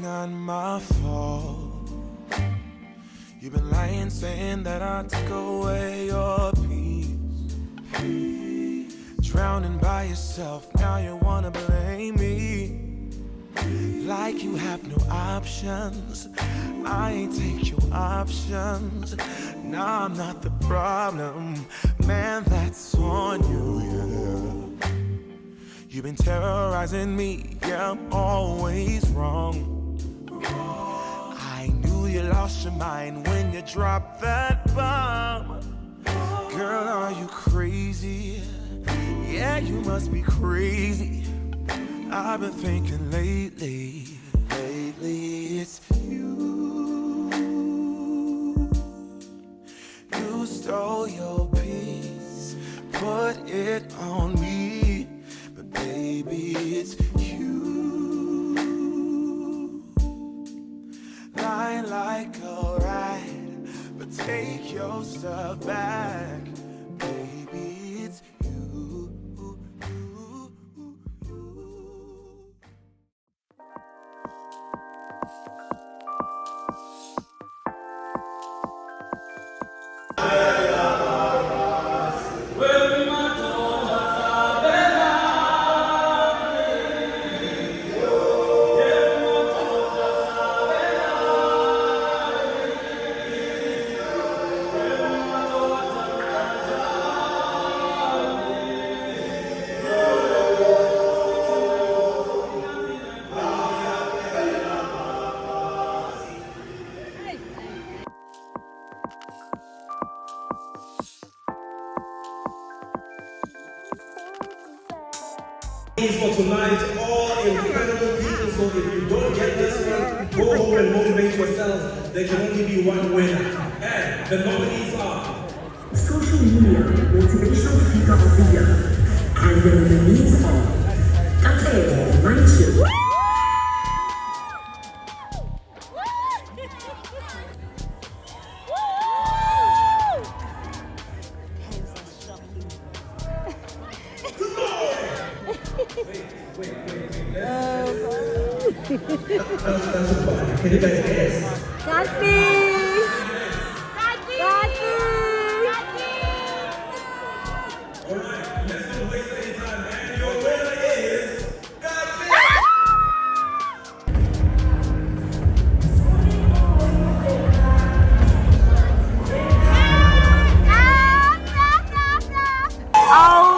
not my fault. You've been lying, saying that I took away your peace. Drowning by yourself, now you wanna blame me. Like you have no options. I ain't take your options. Now I'm not the problem. Man, that's on you, yeah. You've been terrorizing me, yeah, I'm always wrong. I knew you lost your mind when you dropped that bomb. Girl, are you crazy? Yeah, you must be crazy. I've been thinking lately it's you. You stole your peace, put it on me, but baby, it's you. Lying like a rat, but take your stuff back, baby, it's you. For tonight, all incredible people. So if you don't get this one, go home and motivate yourself. There can only be one winner. And the nominees are Social Media Motivational Speaker of the Year. And the nominees are Katleho. Can you guys guess? Alright, let's not waste any time. And your winner is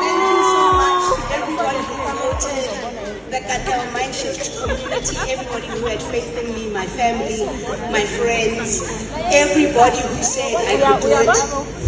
Thank you so much, everybody who promoted the Katleho community, everybody who had faith in me, my family, my friends, everybody who said I could do it.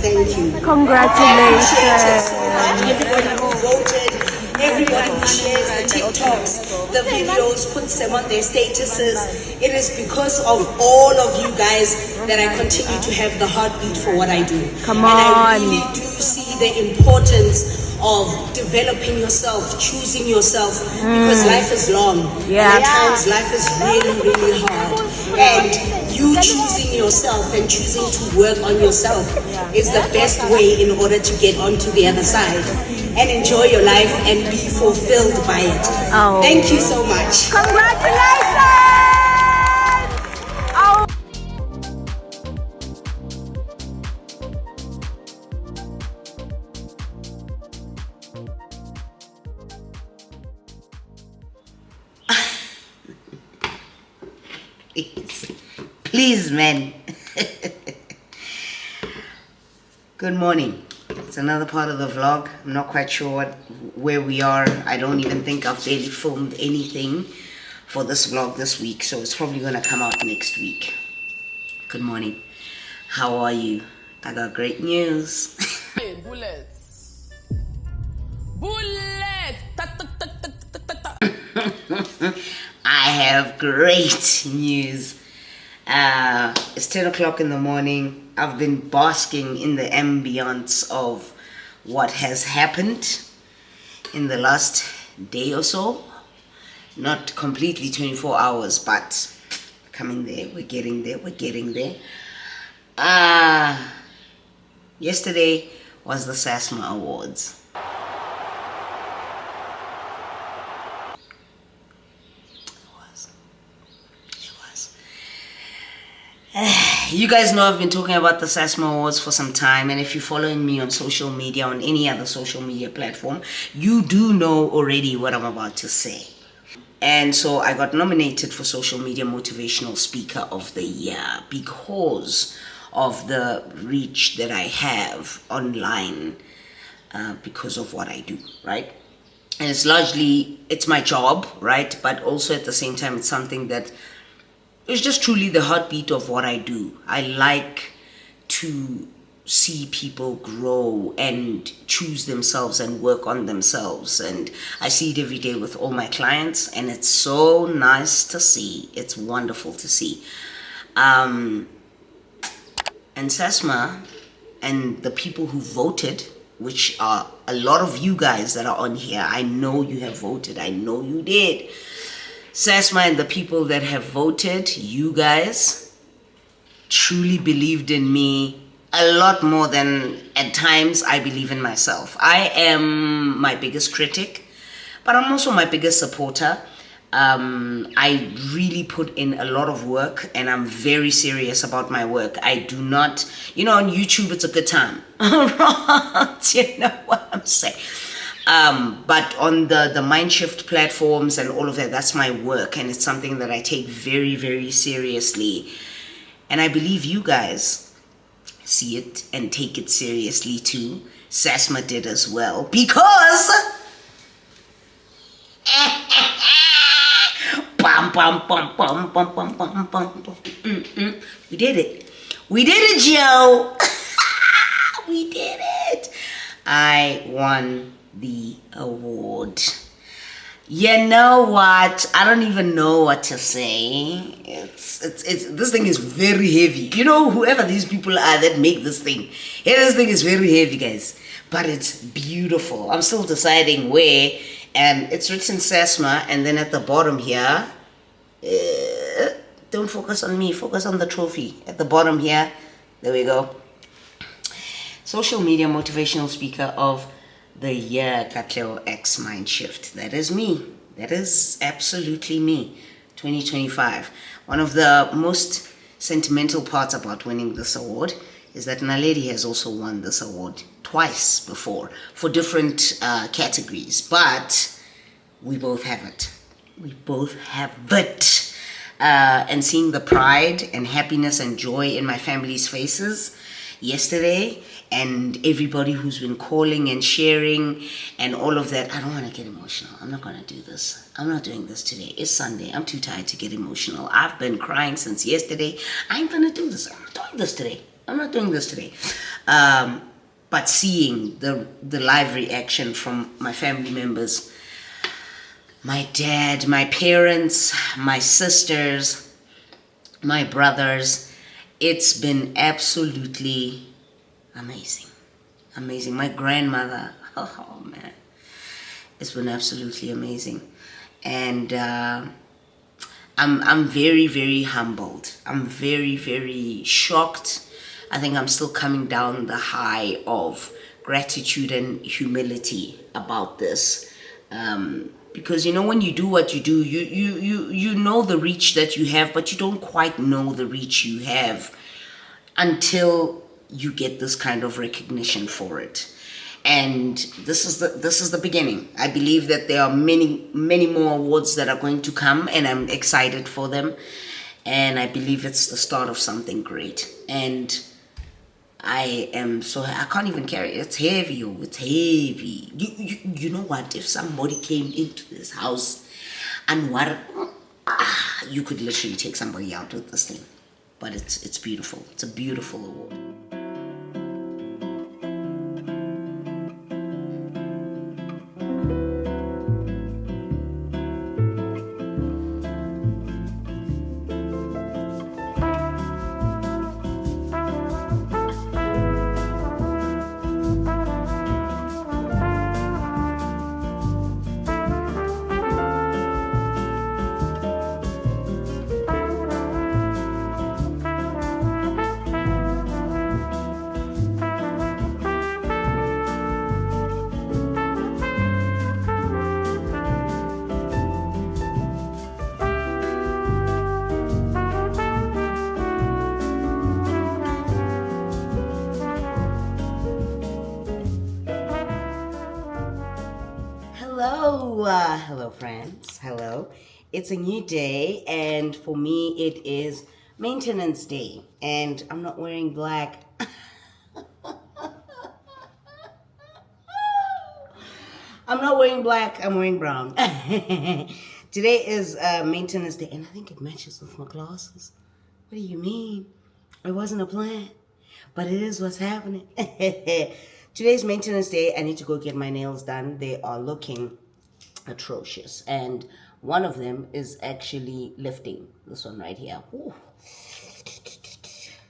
Thank you. Congratulations. I appreciate it so much. Everybody who voted, everybody who shares the TikToks, the videos, puts them on their statuses. It is because of all of you guys that I continue to have the heartbeat for what I do. Come on. And I on. really do see the importance of developing yourself, choosing yourself, because life is long. Yeah. And at times life is really, really hard. And you choosing yourself and choosing to work on yourself is the best way in order to get onto the other side and enjoy your life and be fulfilled by it. Oh. Thank you so much. Congratulations! Oh. Please, man. Good morning. It's another part of the vlog. I'm not quite sure where we are. I don't even think I've barely filmed anything for this vlog this week, so it's probably gonna come out next week. Good morning. How are you? I got great news. Bullets. Bullets. I have great news. It's 10 o'clock in the morning. I've been basking in the ambience of what has happened in the last day or so. Not completely 24 hours, but coming there. We're getting there. We're getting there. Yesterday was the SASMA Awards. It You guys know I've been talking about the SASMA Awards for some time, and if you're following me on social media, on any other social media platform, you do know already what I'm about to say. And so I got nominated for Social Media Motivational Speaker of the Year because of the reach that I have online, because of what I do, right? And it's my job, right? But also at the same time, it's something that is just truly the heartbeat of what I do. I like to see people grow and choose themselves and work on themselves. And I see it every day with all my clients, and it's so nice to see. It's wonderful to see. And SASMA and the people who voted, which are a lot of you guys that are on here, I know you have voted. I know you did. SASMA and the people that have voted, you guys truly believed in me a lot more than at times I believe in myself. I am my biggest critic, but I'm also my biggest supporter. I really put in a lot of work, and I'm very serious about my work. I do not, on YouTube, it's a good time. You know what I'm saying? But on the Mindshift platforms and all of that, that's my work, and it's something that I take very, very seriously. And I believe you guys see it and take it seriously too. SASMA did as well, because we did it. We did it, Joe. We did it. I won the award. You know what? I don't even know what to say. It's this thing is very heavy. Whoever these people are that make this thing. Yeah, this thing is very heavy, guys. But it's beautiful. I'm still deciding where. And it's written SASMA, and then at the bottom here, don't focus on me, focus on the trophy. At the bottom here, there we go. Social Media Motivational Speaker of the Year, Katleho X Mindshift. That is me. That is absolutely me. 2025. One of the most sentimental parts about winning this award is that Naledi has also won this award twice before for different categories, but we both have it. We both have it. And seeing the pride and happiness and joy in my family's faces yesterday, and everybody who's been calling and sharing and all of that. I don't want to get emotional. I'm not going to do this. I'm not doing this today. It's Sunday. I'm too tired to get emotional. I've been crying since yesterday. I ain't going to do this. I'm not doing this today. I'm not doing this today. But seeing the live reaction from my family members, my dad, my parents, my sisters, my brothers, it's been absolutely amazing. Amazing. My grandmother, oh man, it's been absolutely amazing. And I'm very, very humbled. I'm very, very shocked. I think I'm still coming down the high of gratitude and humility about this. Because when you do what you do, you know the reach that you have, but you don't quite know the reach you have until you get this kind of recognition for it. And this is the beginning. I believe that there are many, many more awards that are going to come, and I'm excited for them. And I believe it's the start of something great. And I can't even carry it. It's heavy. It's heavy. You know what? If somebody came into this house and you could literally take somebody out with this thing. But it's beautiful. It's a beautiful award. hello friends, hello. It's a new day, and for me it is maintenance day, and I'm not wearing black. I'm not wearing black, I'm wearing brown. Today is maintenance day, and I think it matches with my glasses. What do you mean? It wasn't a plan, but it is what's happening. Today's maintenance day. I need to go get my nails done. They are looking atrocious, and one of them is actually lifting. This one right here. Ooh.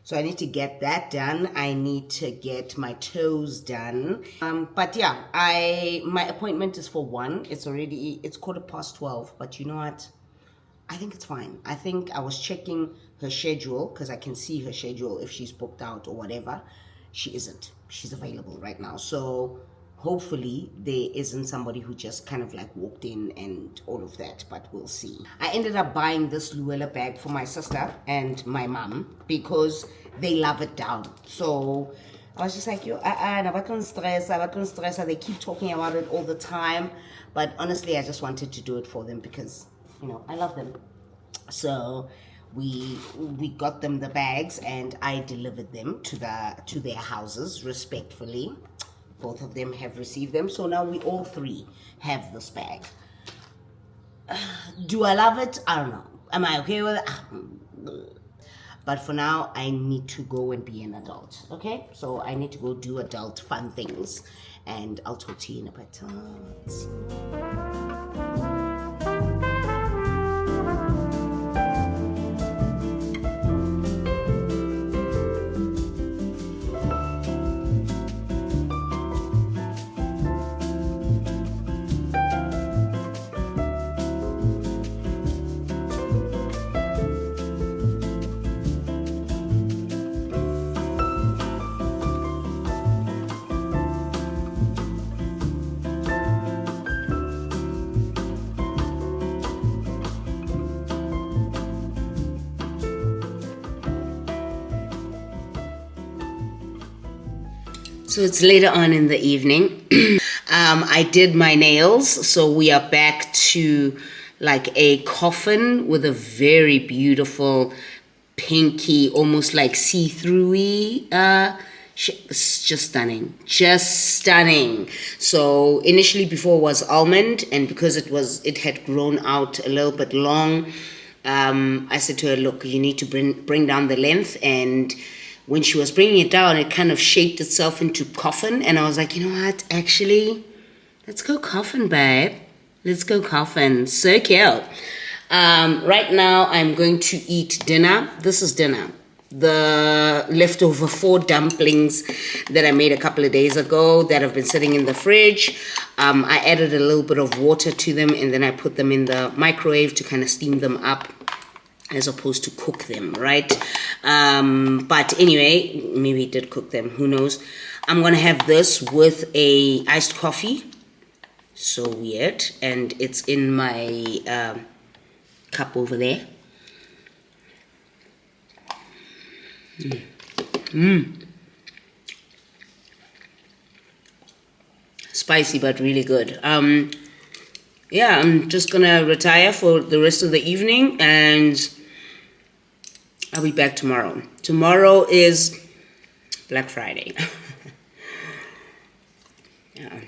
So I need to get that done. I need to get my toes done. But yeah, my appointment is for 1. It's 12:15, but you know what? I think it's fine. I think I was checking her schedule because I can see her schedule if she's booked out or whatever. She isn't. She's available right now. So hopefully there isn't somebody who just kind of like walked in and all of that, but we'll see. I ended up buying this Luella bag for my sister and my mom because they love it down. So I was just like, yo, stress. They keep talking about it all the time. But honestly, I just wanted to do it for them because, you know, I love them. So we got them the bags, and I delivered them to their houses respectfully. Both of them have received them, so now we all 3 have this bag. Do I love it? I don't know. Am I okay with it? But for now, I need to go and be an adult, okay? So I need to go do adult fun things, and I'll talk to you in a bit. Let's see. So it's later on in the evening. I did my nails, so we are back to like a coffin with a very beautiful pinky, almost like see-through-y, it's just stunning. So initially before was almond, and because it had grown out a little bit long, I said to her, look, you need to bring down the length. And when she was bringing it down, it kind of shaped itself into coffin. And I was like, you know what? Actually, let's go coffin, babe. Let's go coffin. So cute. Right now, I'm going to eat dinner. This is dinner. The leftover 4 dumplings that I made a couple of days ago that have been sitting in the fridge. I added a little bit of water to them, and then I put them in the microwave to kind of steam them up, as opposed to cook them, right? But anyway, maybe it did cook them, who knows. I'm gonna have this with a iced coffee. So weird. And it's in my cup over there. Spicy, but really good. Yeah, I'm just gonna retire for the rest of the evening, and I'll be back tomorrow. Tomorrow is Black Friday. Yeah,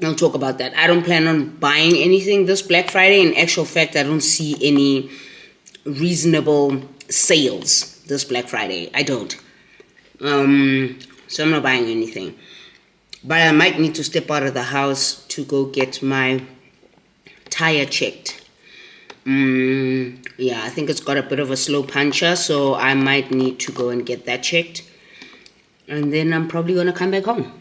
I'll talk about that. I don't plan on buying anything this Black Friday. In actual fact, I don't see any reasonable sales this Black Friday. I don't. So I'm not buying anything. But I might need to step out of the house to go get my tire checked. Yeah, I think it's got a bit of a slow puncher, so I might need to go and get that checked. And then I'm probably gonna come back home.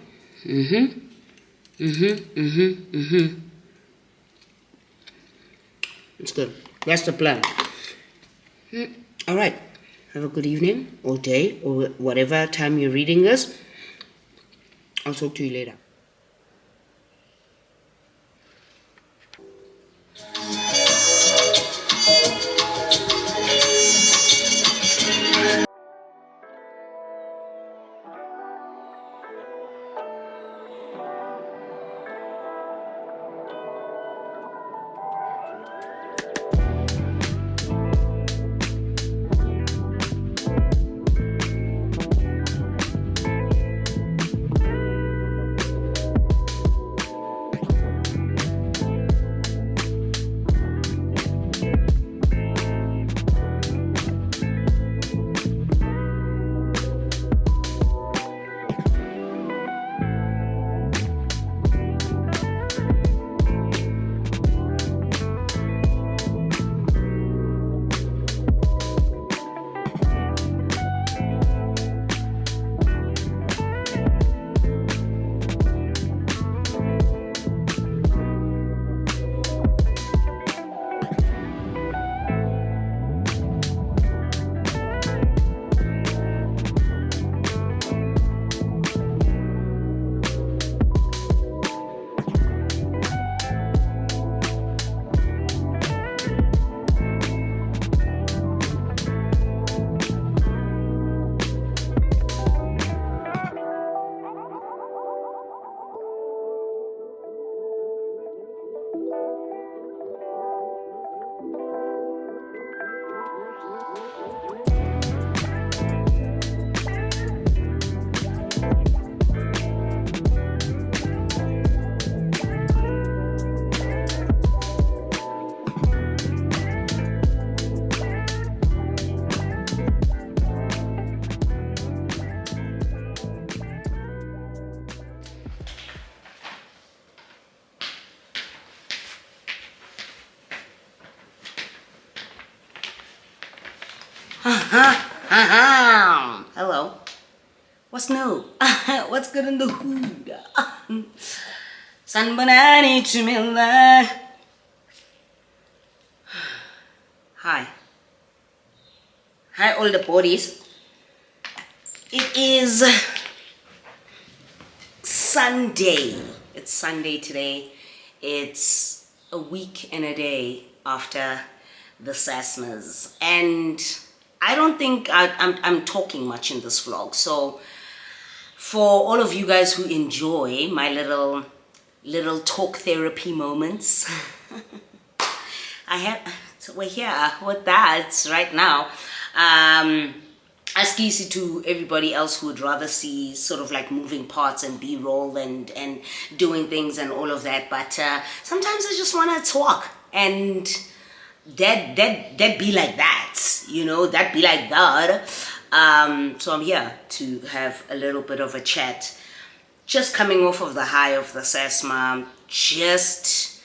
It's good. That's the plan. Alright. Have a good evening or day or whatever time you're reading this. I'll talk to you later. Hello. What's new? What's good in the hood? Sanbanani Chumilla. Hi. Hi, all the bodies. It is Sunday. It's Sunday today. It's a week and a day after the SASMAs, and I don't think I'm talking much in this vlog. So for all of you guys who enjoy my little talk therapy moments, we're here with that right now. As easy to everybody else who would rather see sort of like moving parts and b-roll and doing things and all of that, but sometimes I just want to talk, and that be like that, you know, that be like that. So I'm here to have a little bit of a chat, just coming off of the high of the SASMA, just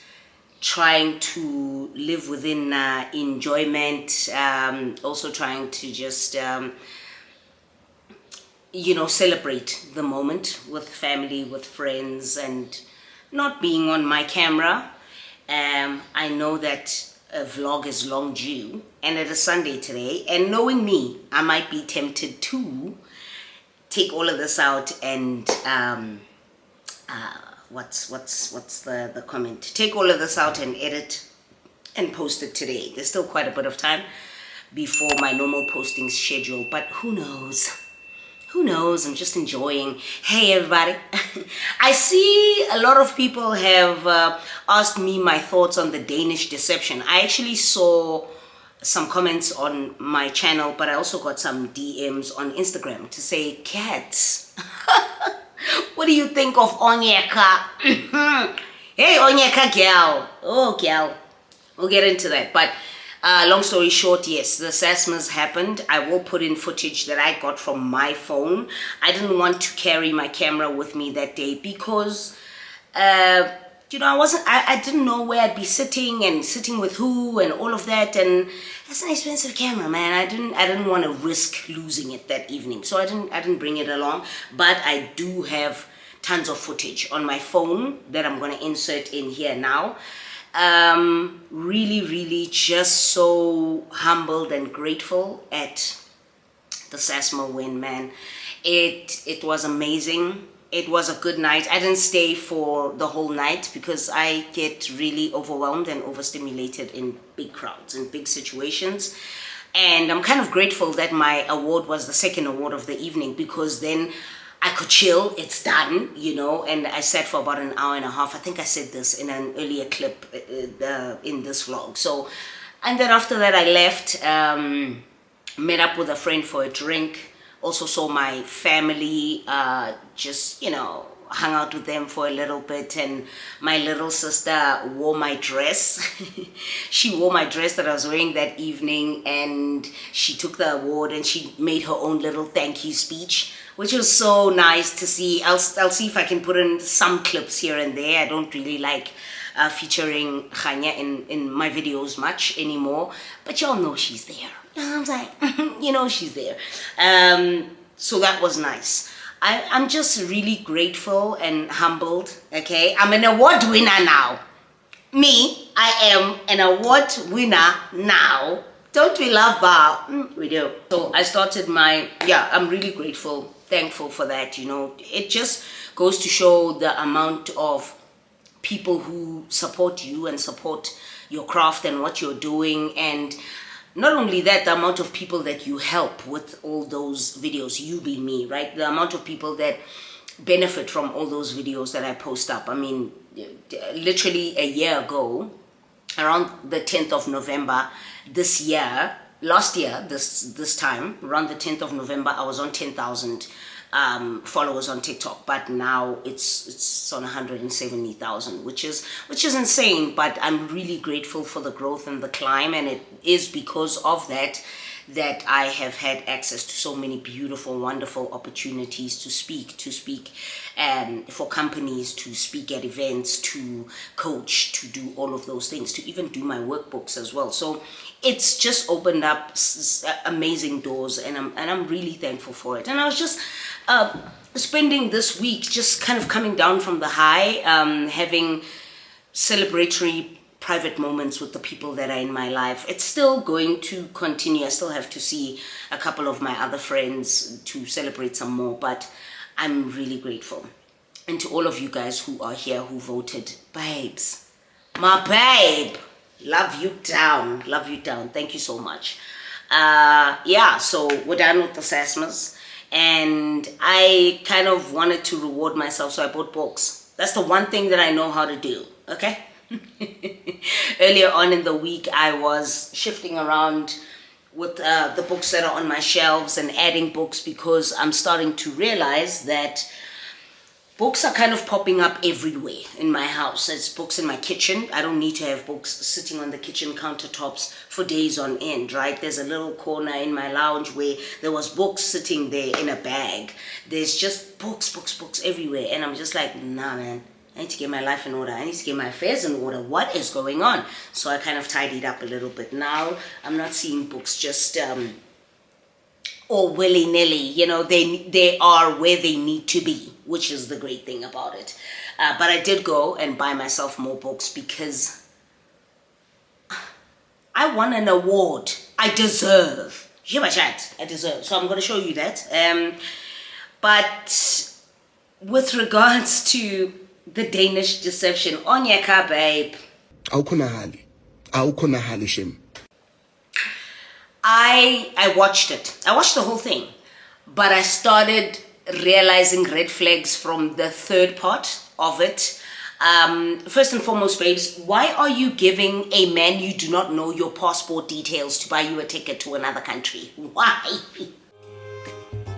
trying to live within enjoyment, also trying to just you know, celebrate the moment with family, with friends, and not being on my camera. I know that a vlog is long due, and it is Sunday today, and knowing me, I might be tempted to take all of this out and what's the comment? Take all of this out and edit and post it today. There's still quite a bit of time before my normal posting schedule, but who knows? Who knows? I'm just enjoying. Hey everybody. I see a lot of people have asked me my thoughts on the Danish Deception. I actually saw some comments on my channel, but I also got some DMs on Instagram to say, Cats, what do you think of ONYEKA? Hey ONYEKA gal. Oh gal. We'll get into that. But long story short, yes, the SASMAs happened. I will put in footage that I got from my phone. I didn't want to carry my camera with me that day because, you know, I didn't know where I'd be sitting and sitting with who and all of that. And that's an expensive camera, man. I didn't want to risk losing it that evening. So I didn't bring it along. But I do have tons of footage on my phone that I'm going to insert in here now. Really just so humbled and grateful at the SASMA win, man. It was amazing. It was a good night. I didn't stay for the whole night because I get really overwhelmed and overstimulated in big crowds and big situations, and I'm kind of grateful that my award was the second award of the evening, because then I could chill, it's done, you know, and I sat for about an hour and a half. I think I said this in an earlier clip in this vlog. So, and then after that I left, met up with a friend for a drink, also saw my family, just, you know, hung out with them for a little bit, and my little sister wore my dress. She wore my dress that I was wearing that evening, and she took the award and she made her own little thank you speech, which was so nice to see. I'll see if I can put in some clips here and there. I don't really like featuring Khanya in my videos much anymore, but y'all know she's there. You know what I'm saying? You know she's there. So that was nice. I'm just really grateful and humbled, okay? I'm an award winner now. Me, I am an award winner now. Don't we love that? We do. So I started I'm really grateful, thankful for that, you know. It just goes to show the amount of people who support you and support your craft and what you're doing, and not only that, the amount of people that you help with all those videos, you be me, right? The amount of people that benefit from all those videos that I post up. I mean, literally a year ago, around the 10th of November this year, last year, this time, around the 10th of November, I was on 10,000 followers on TikTok, but now it's on 170,000, which is insane. But I'm really grateful for the growth and the climb, and it is because of that I have had access to so many beautiful, wonderful opportunities to speak for companies, to speak at events, to coach, to do all of those things, to even do my workbooks as well. So it's just opened up amazing doors, and I'm really thankful for it. And I was just spending this week just kind of coming down from the high, having celebratory private moments with the people that are in my life. It's still going to continue. I still have to see a couple of my other friends to celebrate some more, but I'm really grateful. And to all of you guys who are here who voted, babes, my babe, love you down, love you down. Thank you so much. Yeah, so we're done with the sasmas, and I kind of wanted to reward myself, so I bought books. That's the one thing that I know how to do, okay? Earlier on in the week, I was shifting around with the books that are on my shelves and adding books, because I'm starting to realize that books are kind of popping up everywhere in my house. There's books in my kitchen. I don't need to have books sitting on the kitchen countertops for days on end, right? There's a little corner in my lounge where there was books sitting there in a bag. There's just books everywhere. And I'm just like, nah, man. I need to get my life in order. I need to get my affairs in order. What is going on? So I kind of tidied up a little bit. Now I'm not seeing books just all willy-nilly. You know, they are where they need to be, which is the great thing about it. But I did go and buy myself more books because I won an award. I deserve. You hear my chat? I deserve. So I'm going to show you that. But with regards to the Danish Deception, ONYEKA, babe. I watched it. I watched the whole thing. But I started realizing red flags from the third part of it. First and foremost, babes, why are you giving a man you do not know your passport details to buy you a ticket to another country? Why?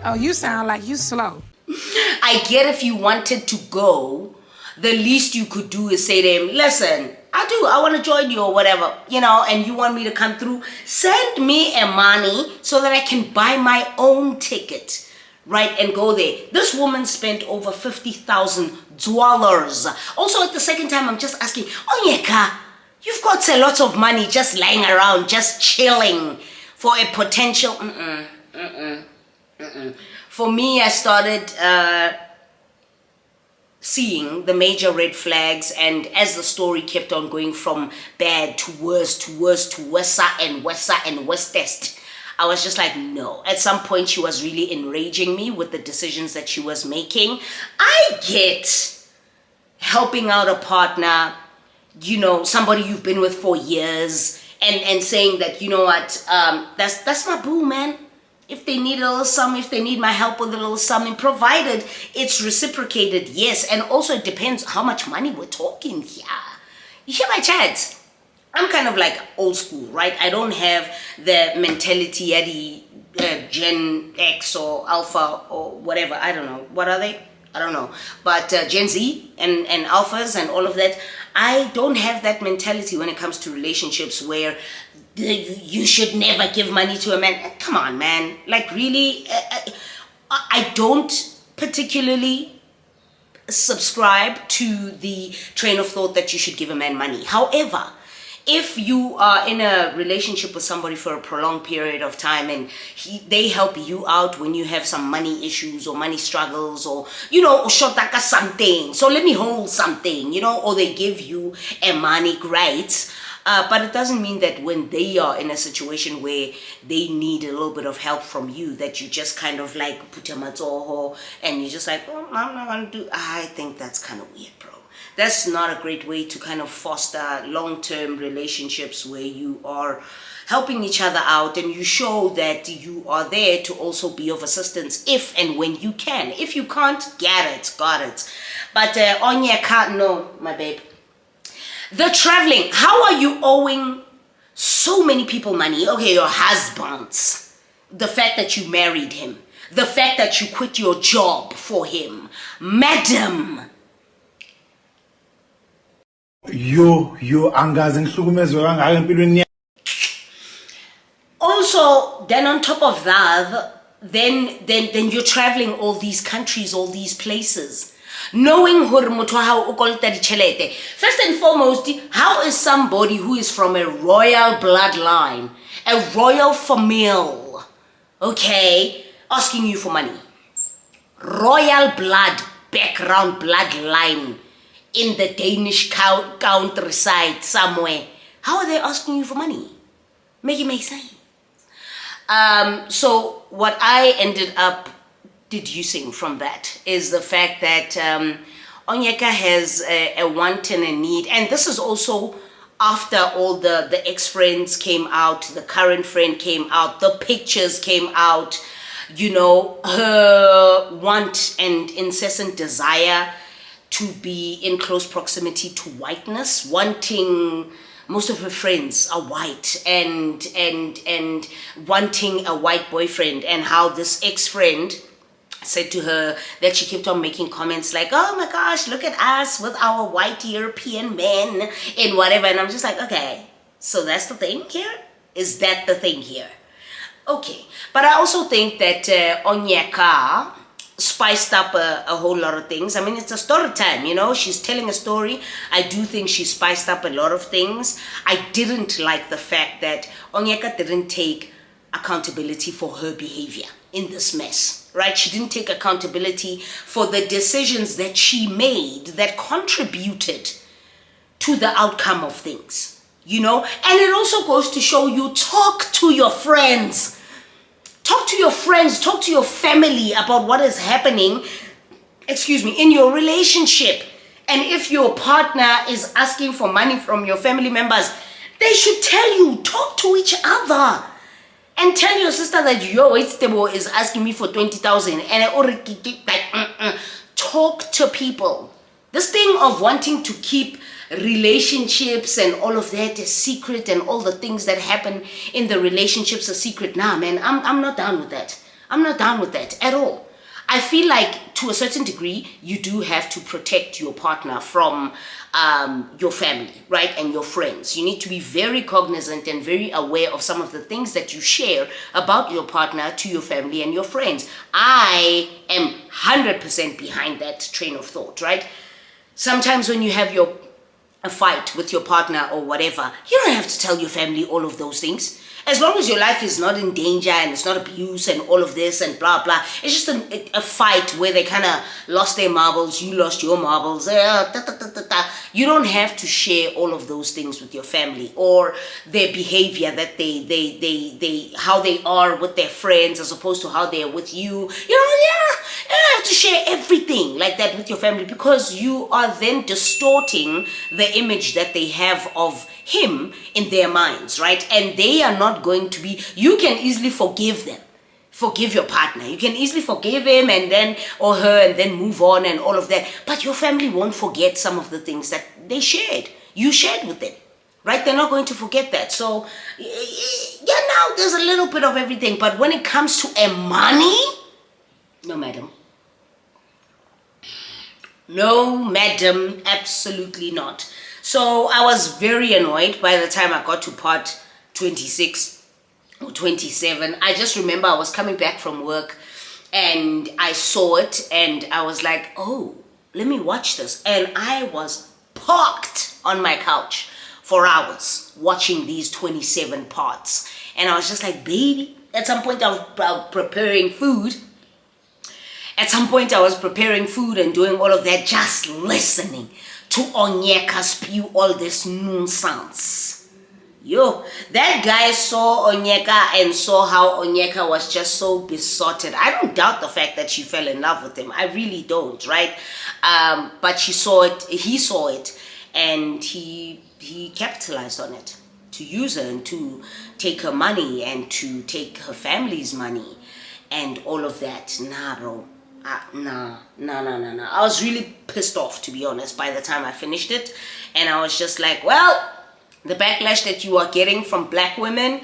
Oh, you sound like you slow. I get if you wanted to go, the least you could do is say to him, listen, I want to join you or whatever, you know, and you want me to come through, send me a money so that I can buy my own ticket, right, and go there. This woman spent over $50,000. Also, at the second time, I'm just asking, ONYEKA, you've got a lot of money just lying around, just chilling for a potential, For me, I started seeing the major red flags, and as the story kept on going from bad to worse to worse to worse and worstest, I was just like, no. At some point, she was really enraging me with the decisions that she was making. I get helping out a partner, you know, somebody you've been with for years, and saying that, you know what, that's my boo, man. If they need a little something, if they need my help with a little something, provided it's reciprocated, yes. And also it depends how much money we're talking here. You hear my chat? I'm kind of like old school, right? I don't have the mentality at the Gen X or Alpha or whatever. I don't know. What are they? I don't know. But Gen Z and Alphas and all of that, I don't have that mentality when it comes to relationships where you should never give money to a man. Come on, man. Like, really? I don't particularly subscribe to the train of thought that you should give a man money. However, if you are in a relationship with somebody for a prolonged period of time and they help you out when you have some money issues or money struggles, or, you know, shotaka something, so let me hold something, you know, or they give you a money, great. But it doesn't mean that when they are in a situation where they need a little bit of help from you, that you just kind of like put your matsoho and you're just like, oh, I'm not going to do. I think that's kind of weird, bro. That's not a great way to kind of foster long-term relationships where you are helping each other out and you show that you are there to also be of assistance if and when you can. If you can't, got it. But ONYEKA, no, my babe. The traveling, how are you owing so many people money? Okay, your husbands, the fact that you married him, the fact that you quit your job for him, madam. Also, then on top of that, then you're traveling all these countries, all these places. Knowing hore motho wa hao o kolota ditjhelete. First and foremost, how is somebody who is from a royal bloodline, a royal family, okay, asking you for money? Royal blood, background, bloodline in the Danish countryside somewhere. How are they asking you for money? Make it make sense. So what I ended up deducing from that is the fact that ONYEKA has a want and a need, and this is also after all the ex-friends came out, the current friend came out, the pictures came out, you know, her want and incessant desire to be in close proximity to whiteness, wanting, most of her friends are white, and wanting a white boyfriend, and how this ex-friend said to her that she kept on making comments like, oh my gosh, look at us with our white European men and whatever. And I'm just like, okay, so that's the thing here? Is that the thing here? Okay, but I also think that ONYEKA spiced up a whole lot of things. I mean, it's a story time, you know, she's telling a story. I do think she spiced up a lot of things. I didn't like the fact that ONYEKA didn't take accountability for her behavior in this mess, right? She didn't take accountability for the decisions that she made that contributed to the outcome of things, you know? And it also goes to show you, talk to your friends. Talk to your friends, talk to your family about what is happening, in your relationship. And if your partner is asking for money from your family members, they should tell you, talk to each other. And tell your sister that yo, it's Tebo is asking me for 20,000, and I already like talk to people. This thing of wanting to keep relationships and all of that a secret, and all the things that happen in the relationships a secret. Nah, man, I'm not down with that. I'm not down with that at all. I feel like to a certain degree, you do have to protect your partner from your family, right? And your friends. You need to be very cognizant and very aware of some of the things that you share about your partner to your family and your friends. I am 100% behind that train of thought, right? Sometimes when you have a fight with your partner or whatever, you don't have to tell your family all of those things. As long as your life is not in danger and it's not abuse and all of this and blah, blah. It's just a fight where they kind of lost their marbles, you lost your marbles. You don't have to share all of those things with your family, or their behavior, that they how they are with their friends as opposed to how they are with you. You don't have to share everything like that with your family, because you are then distorting the image that they have of him in their minds, right? And they are not going to be, you can easily forgive them. Forgive your partner. You can easily forgive him and then, or her, and then move on and all of that. But your family won't forget some of the things that they shared. You shared with them, right? They're not going to forget that. So, yeah, now there's a little bit of everything. But when it comes to money, no, madam. No, madam, absolutely not. So I was very annoyed by the time I got to part 26 or 27. I just remember I was coming back from work and I saw it and I was like, oh, let me watch this. And I was parked on my couch for hours watching these 27 parts. And I was just like, baby, at some point I was preparing food. At some point I was preparing food and doing all of that, just listening to ONYEKA spew all this nonsense. Yo, that guy saw ONYEKA and saw how ONYEKA was just so besotted. I don't doubt the fact that she fell in love with him. I really don't, right? But he saw it, and he capitalized on it to use her and to take her money and to take her family's money and all of that. Nah, bro. No. I was really pissed off, to be honest, by the time I finished it. And I was just like, well, the backlash that you are getting from black women,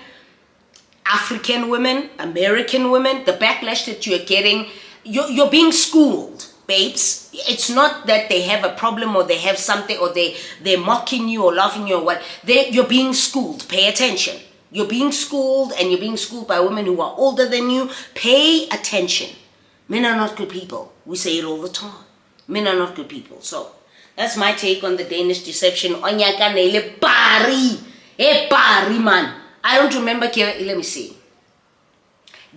African women, American women, the backlash that you're getting, you're being schooled, babes. It's not that they have a problem or they have something or they're mocking you or laughing you or what. You're being schooled. Pay attention. You're being schooled, and you're being schooled by women who are older than you. Pay attention. Men are not good people. We say it all the time. Men are not good people. So that's my take on the Danish Deception. ONYEKA nele pari. Pari man. I don't remember, let me see.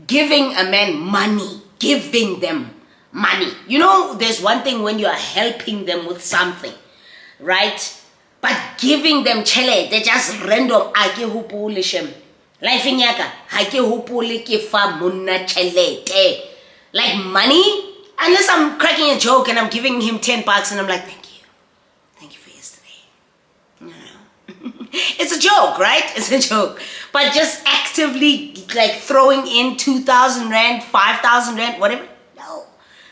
Giving a man money. Giving them money. You know, there's one thing when you are helping them with something, right? But giving them chele, they just random. Ake hupule shem. Life in yaka. Ake hupule ke fa munna chele. Like money. Unless I'm cracking a joke and I'm giving him $10 and I'm like, thank you. Thank you for yesterday. No. It's a joke, right? It's a joke. But just actively like throwing in 2,000 rand, 5,000 rand, whatever. No.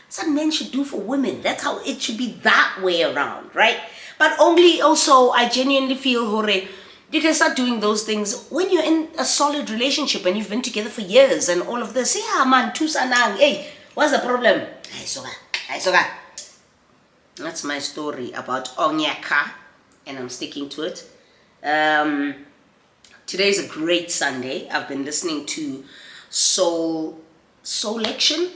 That's what men should do for women. That's how it should be that way around, right? But only also, I genuinely feel, Hore, you can start doing those things when you're in a solid relationship and you've been together for years and all of this. Yeah, man, tusanang. Hey, what's the problem? That's my story about ONYEKA, and I'm sticking to it. Today is a great Sunday. I've been listening to Soul Election.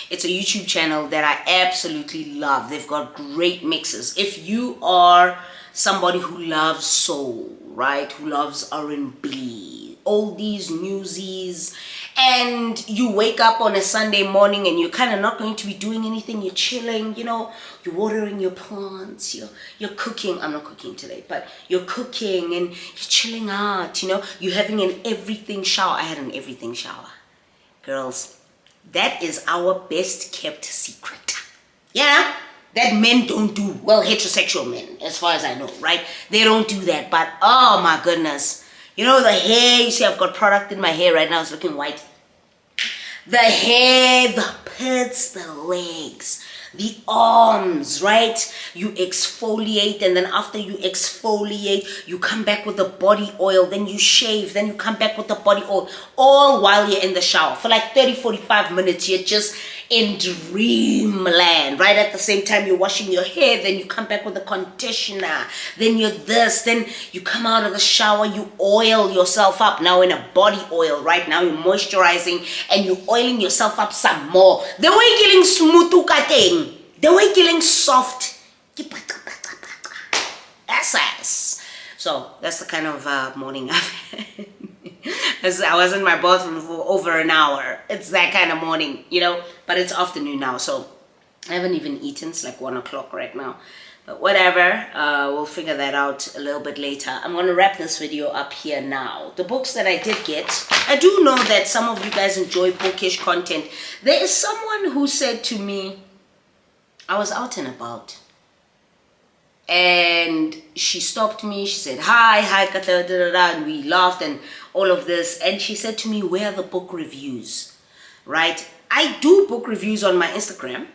It's a YouTube channel that I absolutely love. They've got great mixes. If you are somebody who loves soul, right, who loves R&B, all these newsies, and you wake up on a Sunday morning and you're kind of not going to be doing anything, you're chilling, you know, you're watering your plants, you're cooking. I'm not cooking today, but you're cooking and you're chilling out, you know, you're having an everything shower. I had an everything shower. Girls, that is our best kept secret. Yeah, that men don't do. Well, heterosexual men, as far as I know, right? They don't do that. But oh my goodness, you know, the hair, you see I've got product in my hair right now, it's looking white. The hair, the pits, the legs, the arms, right? You exfoliate, and then after you exfoliate, you come back with the body oil, then you shave, then you come back with the body oil, all while you're in the shower. For like 30-45 minutes, you're just in dreamland. Right at the same time you're washing your hair, then you come back with the conditioner, then you're this, then you come out of the shower, you oil yourself up now in a body oil. Right now you're moisturizing and you're oiling yourself up some more. The way killing smooth, the way killing soft. SS. So that's the kind of morning I've had. I was in my bathroom for over an hour. It's that kind of morning, you know, but it's afternoon now, so I haven't even eaten. It's like 1 o'clock right now, but whatever. We'll figure that out a little bit later. I'm going to wrap this video up here now. The books that I did get, I do know that some of you guys enjoy bookish content. There is someone who said to me, I was out and about, and she stopped me. She said, hi Katleho, and we laughed and all of this. And she said to me, where are the book reviews? Right? I do book reviews on my Instagram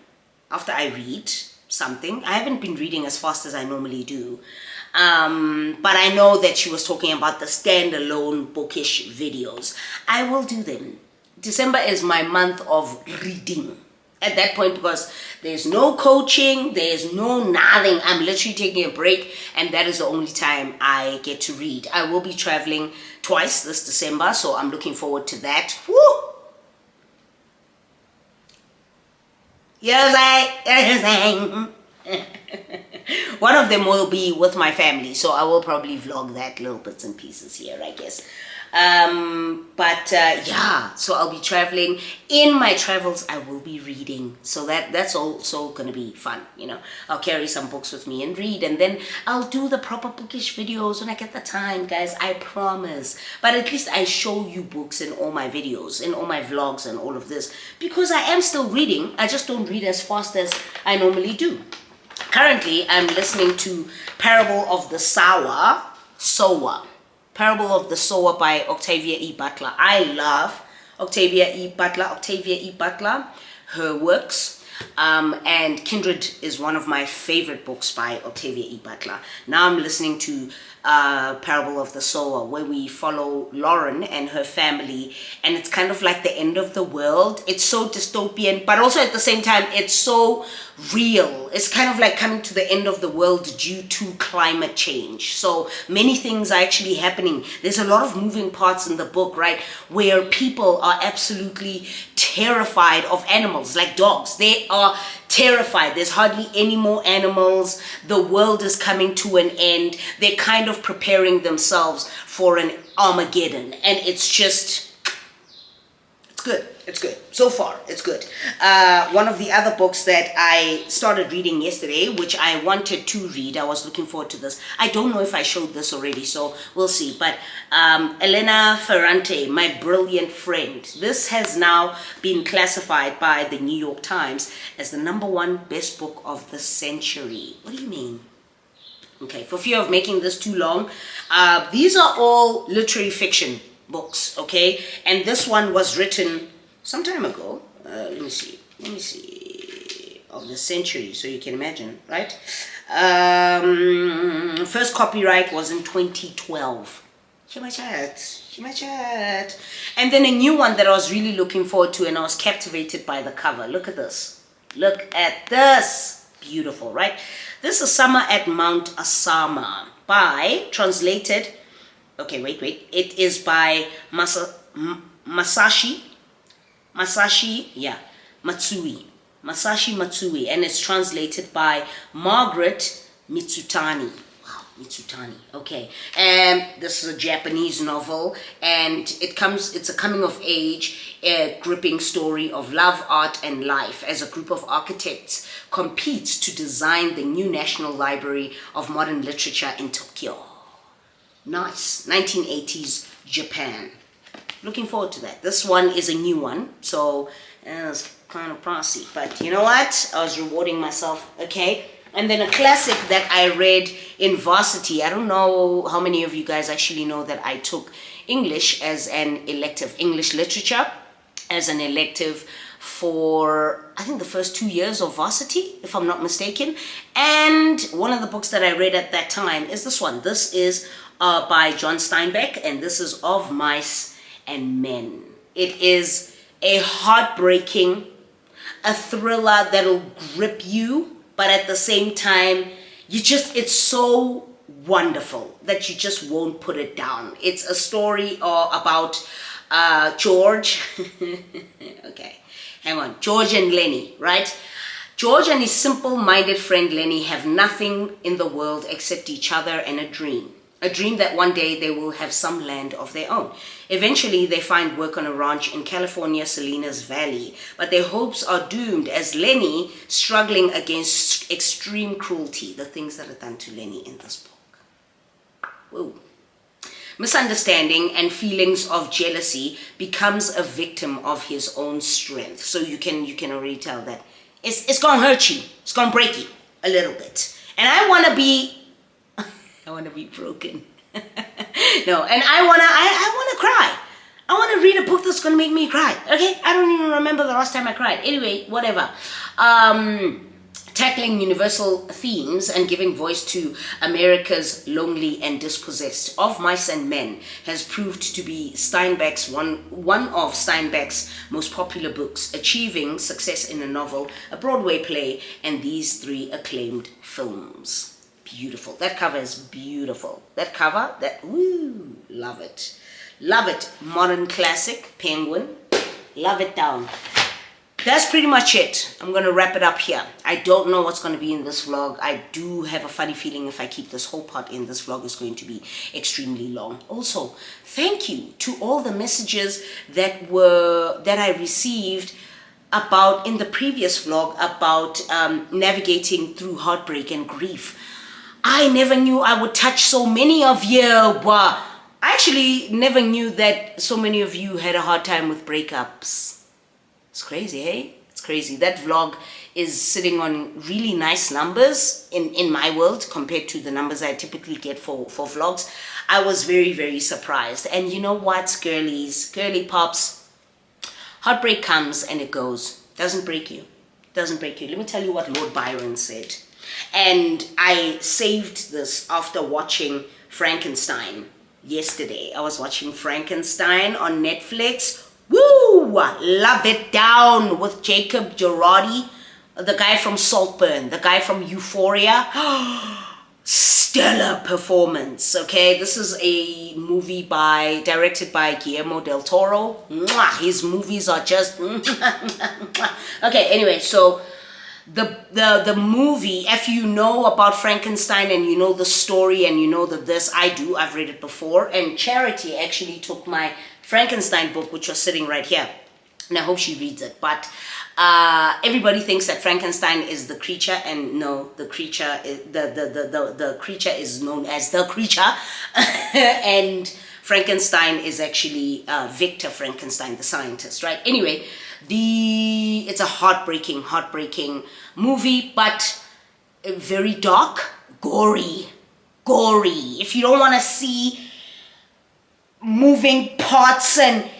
after I read something. I haven't been reading as fast as I normally do. But I know that she was talking about the standalone bookish videos. I will do them. December is my month of reading. At that point, because there's no coaching, there's no nothing. I'm literally taking a break, and that is the only time I get to read. I will be traveling twice this December, so I'm looking forward to that. Woo! One of them will be with my family, so I will probably vlog that little bits and pieces here, I guess. Yeah, so I'll be traveling. In my travels, I will be reading, so that's also gonna be fun, you know. I'll carry some books with me and read, and then I'll do the proper bookish videos when I get the time, guys, I promise. But at least I show you books in all my videos, in all my vlogs and all of this, because I am still reading. I just don't read as fast as I normally do. Currently, I'm listening to Parable of the Sower. Parable of the Sower by Octavia E. Butler. I love Octavia E. Butler, her works. And Kindred is one of my favorite books by Octavia E. Butler. Now I'm listening to Parable of the Sower, where we follow Lauren and her family, and it's kind of like the end of the world. It's so dystopian, but also at the same time, it's so real. It's kind of like coming to the end of the world due to climate change. So many things are actually happening. There's a lot of moving parts in the book, right, where people are absolutely terrified of animals, like dogs. They are terrified. There's hardly any more animals. The world is coming to an end. They're kind of preparing themselves for an Armageddon, and it's just, it's good. It's good. So far, it's good. One of the other books that I started reading yesterday, which I wanted to read, I was looking forward to this. I don't know if I showed this already, so we'll see. But Elena Ferrante, My Brilliant Friend. This has now been classified by the New York Times as the #1 best book of the century. What do you mean? Okay, for fear of making this too long, these are all literary fiction books, okay? And this one was written some time ago. Let me see, of the century, so you can imagine, right? First copyright was in 2012. And then a new one that I was really looking forward to, and I was captivated by the cover. Look at this. Look at this. Beautiful, right? This is Summer at Mount Asama by, translated, okay, wait, it is by Masashi Matsui, and it's translated by Margaret Mitsutani. Wow, Mitsutani. Okay, and this is a Japanese novel, and it's a coming of age, gripping story of love, art, and life as a group of architects competes to design the new National Library of Modern Literature in Tokyo. Nice. 1980s Japan. Looking forward to that. This one is a new one, so it's kind of pricey, but you know what? I was rewarding myself, okay? And then a classic that I read in varsity. I don't know how many of you guys actually know that I took English as an elective, English literature as an elective for, I think, the first 2 years of varsity, if I'm not mistaken. And one of the books that I read at that time is this one. This is by John Steinbeck, and this is Of Mice and Men. It is a heartbreaking, a thriller that'll grip you, but at the same time, it's so wonderful that you just won't put it down. It's a story about George. Okay, hang on. George and Lenny, right? George and his simple-minded friend Lenny have nothing in the world except each other and a dream. A dream that one day they will have some land of their own. Eventually, they find work on a ranch in California, Salinas Valley, but their hopes are doomed as Lenny, struggling against extreme cruelty, the things that are done to Lenny in this book. Whoa. Misunderstanding and feelings of jealousy, becomes a victim of his own strength. So you can already tell that it's gonna hurt you, it's gonna break you a little bit. And I want to be broken. No, and I wanna cry. I want to read a book that's gonna make me cry. Okay, I don't even remember the last time I cried. Anyway, whatever. Tackling universal themes and giving voice to America's lonely and dispossessed. Of Mice and Men has proved to be Steinbeck's one of Steinbeck's most popular books, achieving success in a novel, a Broadway play, and these 3 acclaimed films. Beautiful. That cover is beautiful. That cover, woo, love it. Love it. Modern classic, Penguin. Love it down. That's pretty much it. I'm going to wrap it up here. I don't know what's going to be in this vlog. I do have a funny feeling if I keep this whole part in, this vlog is going to be extremely long. Also, thank you to all the messages that I received about in the previous vlog about navigating through heartbreak and grief. I never knew I would touch so many of you. I actually never knew that so many of you had a hard time with breakups. It's crazy, hey? It's crazy. That vlog is sitting on really nice numbers in my world compared to the numbers I typically get for vlogs. I was very, very surprised. And you know what, girlies, girly pops? Heartbreak comes and it goes. Doesn't break you. Doesn't break you. Let me tell you what Lord Byron said. And I saved this after watching Frankenstein yesterday. I was watching Frankenstein on Netflix. Woo! Love it down with Jacob Girardi, the guy from Saltburn, the guy from Euphoria. Stellar performance. Okay, this is a movie directed by Guillermo del Toro. Mwah! His movies are just okay. Anyway, so the movie, if you know about Frankenstein and you know the story and you know that I've read it before, and Charity actually took my Frankenstein book, which was sitting right here, and I hope she reads it. But everybody thinks that Frankenstein is the creature, and no, the creature is, the creature is known as the creature, and Frankenstein is actually Victor Frankenstein, the scientist, right? Anyway, it's a heartbreaking movie, but very dark, gory. If you don't want to see moving parts and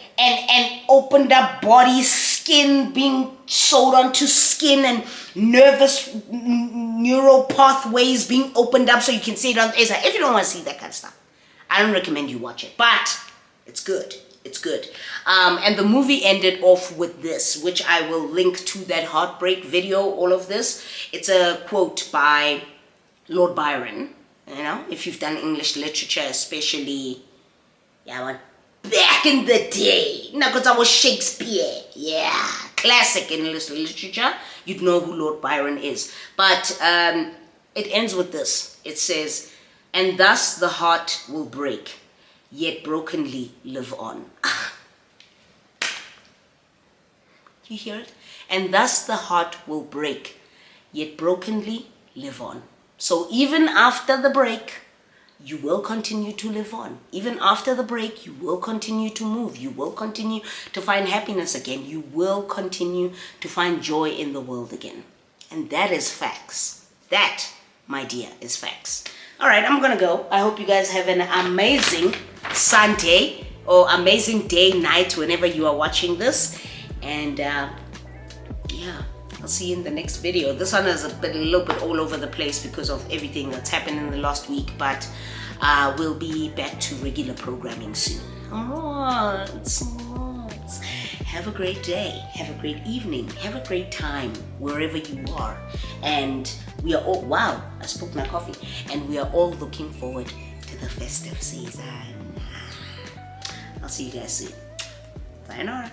opened up bodies, skin being sewed onto skin, and nervous neural pathways being opened up so you can see it on the inside. If you don't want to see that kind of stuff, I don't recommend you watch it, but it's good. It's good. And the movie ended off with this, which I will link to that heartbreak video, all of this. It's a quote by Lord Byron. You know, if you've done English literature, especially, back in the day, because I was Shakespeare, classic English literature, you'd know who Lord Byron is. But it ends with this. It says, "And thus the heart will break, yet brokenly live on." You hear it? And thus the heart will break, yet brokenly live on. So even after the break, you will continue to live on. Even after the break, you will continue to move. You will continue to find happiness again. You will continue to find joy in the world again. And that is facts. That, my dear, is facts. All right, I'm gonna go. I hope you guys have an amazing Sunday or amazing day, night, whenever you are watching this. And I'll see you in the next video. This one is a little bit all over the place because of everything that's happened in the last week, but we'll be back to regular programming soon. All right. Have a great day. Have a great evening. Have a great time wherever you are. And we are all, wow, I spoke my coffee. And we are all looking forward to the festive season. I'll see you guys soon. Sayonara.